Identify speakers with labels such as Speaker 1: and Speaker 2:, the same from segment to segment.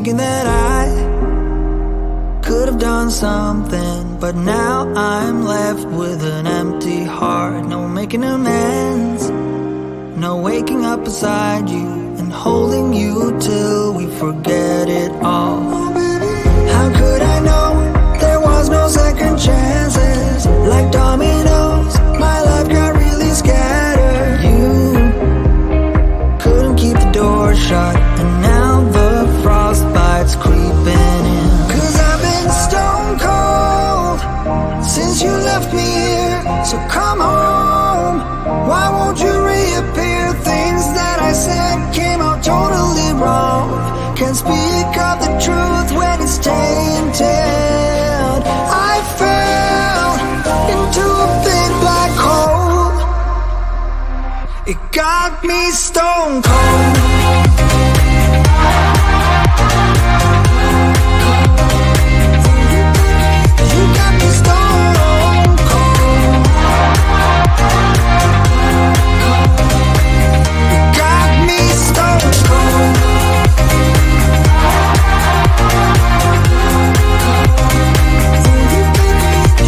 Speaker 1: thinking that I could have done something, but now I'm left with an empty heart. No making amends, no waking up beside you and holding you till we forget it all. How could I know there was no second chances? Like dominoes, my life got really scattered. You couldn't keep the door shut, and now the frostbite's creeping in. Cause I've been stone cold since you left me here. So come home, why won't you reappear? Things that I said came out totally wrong. Can't speak of the truth when it's tainted. I fell into a big black hole. It got me stone cold. You got me stone cold. You got me stone cold.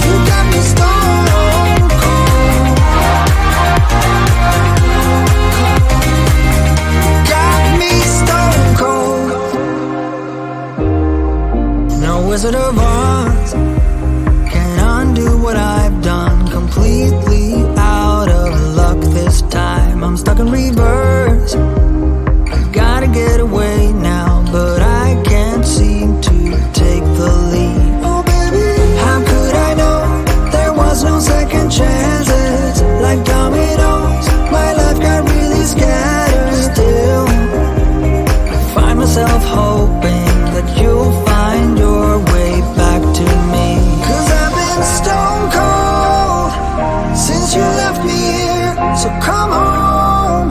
Speaker 1: You got me stone cold. Got me stone cold. No Wizard of Oz can undo what I've done. Completely out of luck this time. I'm stuck in reverse. I gotta get away now, but I can't seem to take the lead. Oh baby, how could I know there was no second chances? Like dominoes, my life got really scattered. Still, I find myself hoping that you'll find your way back to me. Cause I've been stone cold since you left me here. So come home,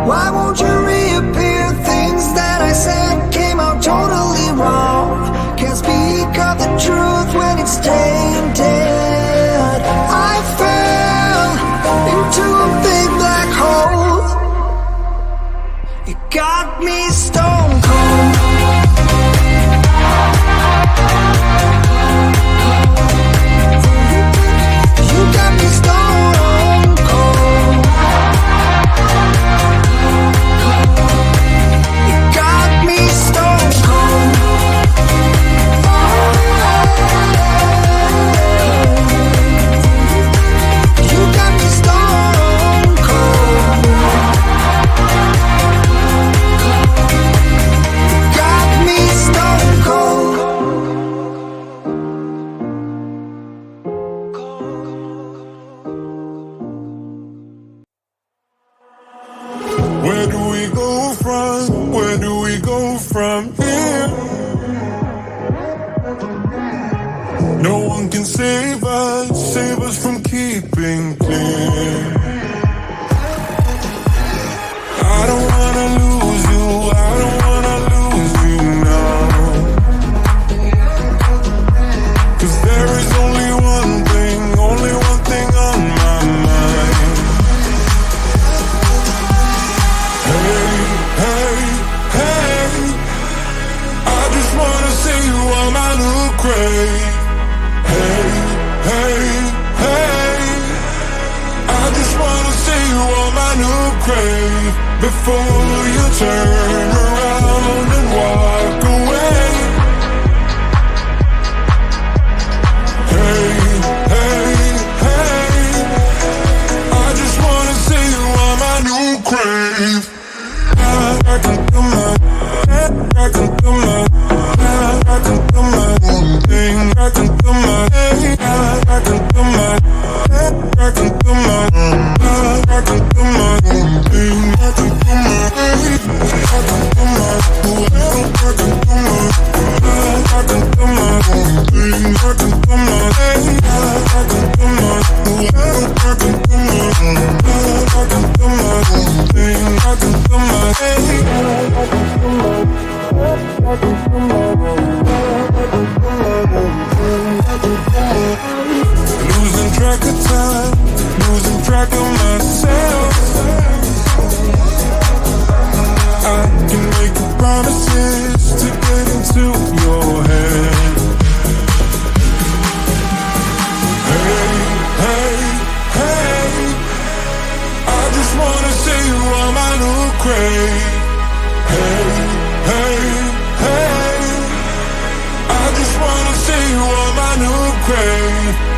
Speaker 1: why won't you reappear? Things that I said came out totally wrong. Can't speak of the truth when it's tainted. I fell into a big black hole. It got me stone cold. You got me stone cold. You got me stone cold. You got me stone cold. Got me stone cold.
Speaker 2: Where do we go from? Where do we go from here? No one can save us from keeping clear. I don't wanna lose you, I don't wanna lose you now. Cause there is only one thing on my mind. Hey, hey, hey, I just wanna see you on my new grave. Hey, hey, hey, I just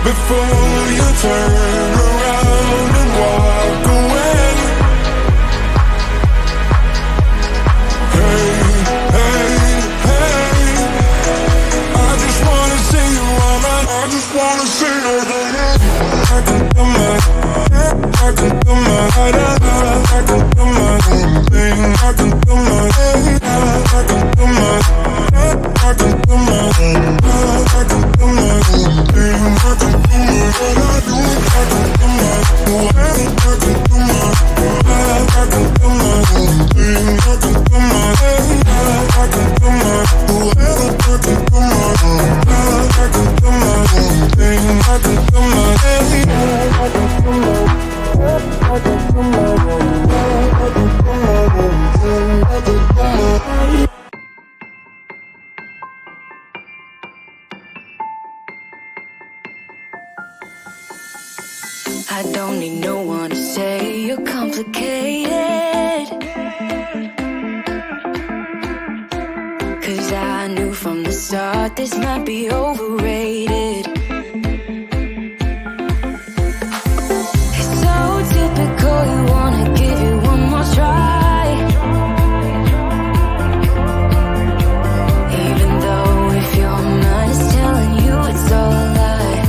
Speaker 2: before you turn around and walk away. Hey, hey, hey, I just wanna see you all night. I just wanna see you all night. I can do my, I can do my, I can do my own thing. I can do my, I can do my, I can do my own, I can do my own thing. I can do my what I do. I can do my way. I can do my, I can do my own thing. I can do my, I can do my way. I can do my own, I can do my own thing. I can do my way. I can do my, I can do my own, I can do my own thing. I can do my.
Speaker 3: I don't need no one to say you're complicated, 'cause I knew from the start this might be overrated. It's so typical, you wanna give you one more try, even though if your mind is telling you it's all a lie.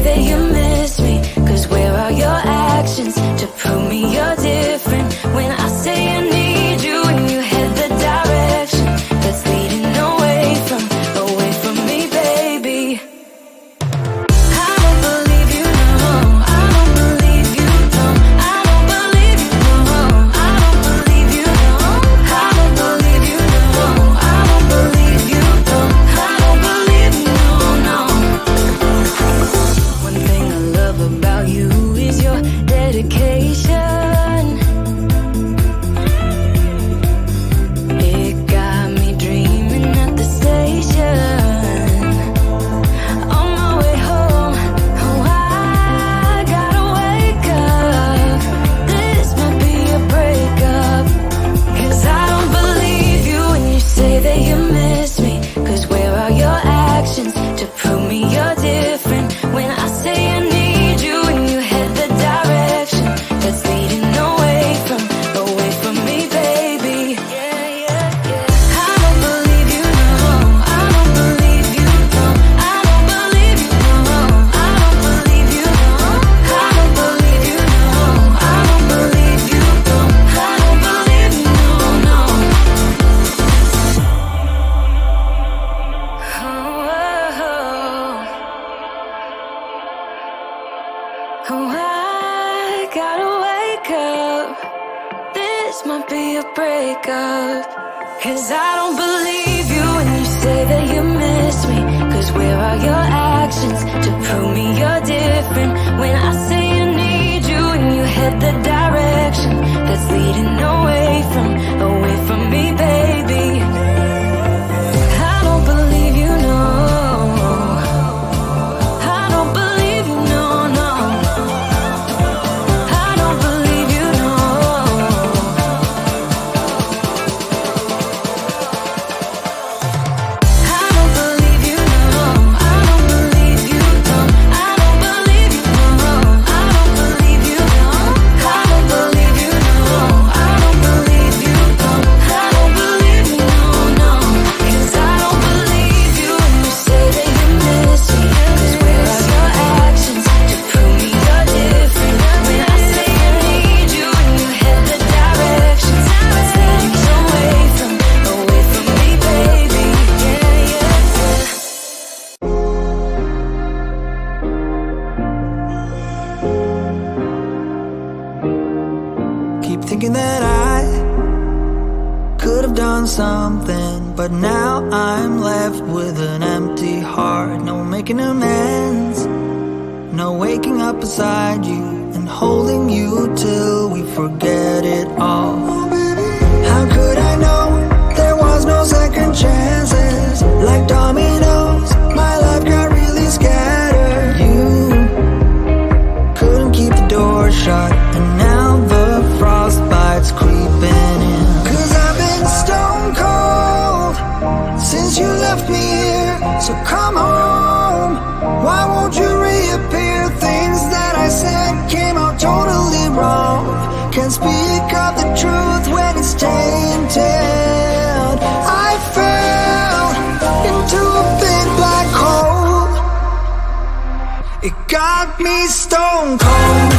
Speaker 3: That you miss me, 'cause where are your actions to prove me you're different? When I say I need you and you head the direction that's leading away from me, baby. I don't believe you, no, I don't believe you, no, I don't believe you, no, I don't believe you, no, I don't believe you, no, I don't believe you, no, I don't believe you, no. One thing I love about you is your dedication. It got me dreaming at the station. On my way home, oh, I gotta wake up. This might be a breakup, 'cause I don't believe you when you say that you miss me, 'cause where are your actions to prove me you're different? When I say I need you and you head the direction that's leading away from me, baby. Yeah, yeah, yeah. I don't believe you, no, I don't believe you, no, I don't believe you, no, I don't believe you, no, I don't believe you, no, I don't believe you, no, I don't believe you, no. Oh, I gotta wake up. This might be a breakup, 'cause I don't believe you when you say that you miss me, 'cause where are your actions to prove me you're different? When I say I need you and you head the direction that's leading away from me, baby. I don't believe you, no, I don't believe you, no, no. I don't believe you, no. I don't believe you, no, I don't believe you, no, I don't believe you, no, I don't believe you, no, I don't believe you, no, I don't believe you, no, I don't believe you, no, 'cause I don't believe you when you say that you miss me, 'cause where are your actions to prove me you're different? When I say I need you and you head the direction that's leading away from me, baby. Yeah, yeah, yeah.
Speaker 1: Keep thinking that I could have done something, but now I'm left with an empty heart. No making amends, no waking up beside you and holding you till we forget it all. How could I know there was no second chances? Like dominoes, my life got really scattered. You couldn't keep the door shut, and Can't speak of the truth when it's tainted. I fell into a big black hole. It got me stone cold.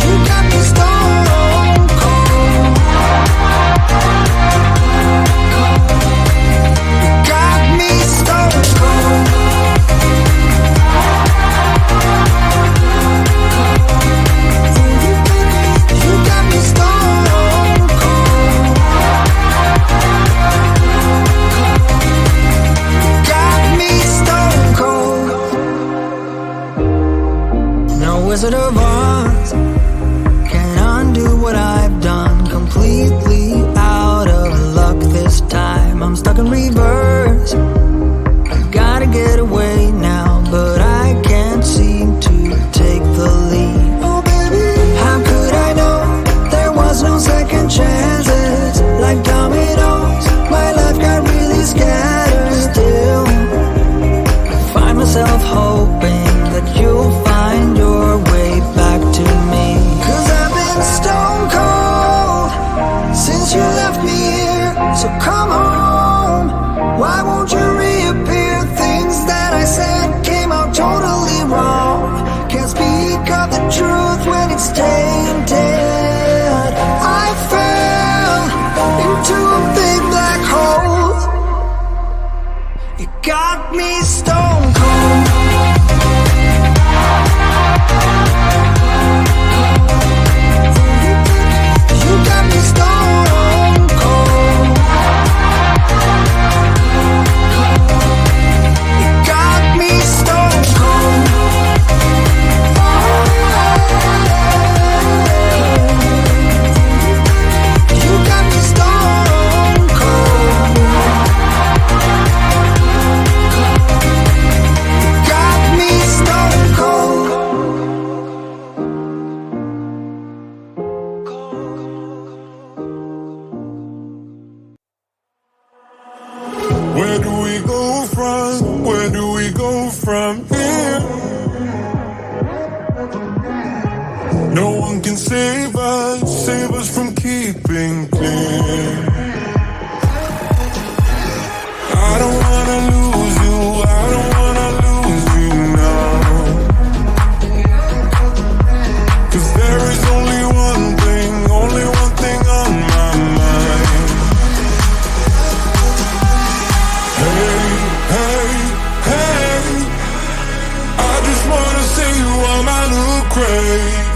Speaker 1: You got me stone cold. You got me stone cold. You got me stone cold. Got me stone cold. No Wizard of Oz can undo what I've done. Completely out of luck this time. I'm stuck in reverse. I gotta get away now, but I can't seem to take the lead. Oh baby, how could I know there was no second chances? Like dominoes, my life got really scattered. Still, I find myself hoping that you'll find your way back to me. 'Cause I've been stone cold since you left me here. So come home, why won't you reappear? Things that I said came out totally wrong. Can't speak of the truth when it's tainted. I fell into a big black hole. It got me stone cold. You got me stone cold. You got me stone cold. You got me stone cold. Got me stone cold.
Speaker 2: Where do we go from? Where do we go from here? No one can save us from keeping clear. I don't wanna lose you, I don't wanna lose you now. 'Cause there is only one thing on my mind. Hey, hey, hey, I just wanna see you on my new grave.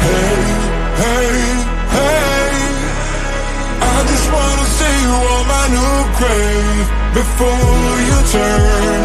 Speaker 2: Hey, hey, hey, I just wanna see you on my new grave. Before you turn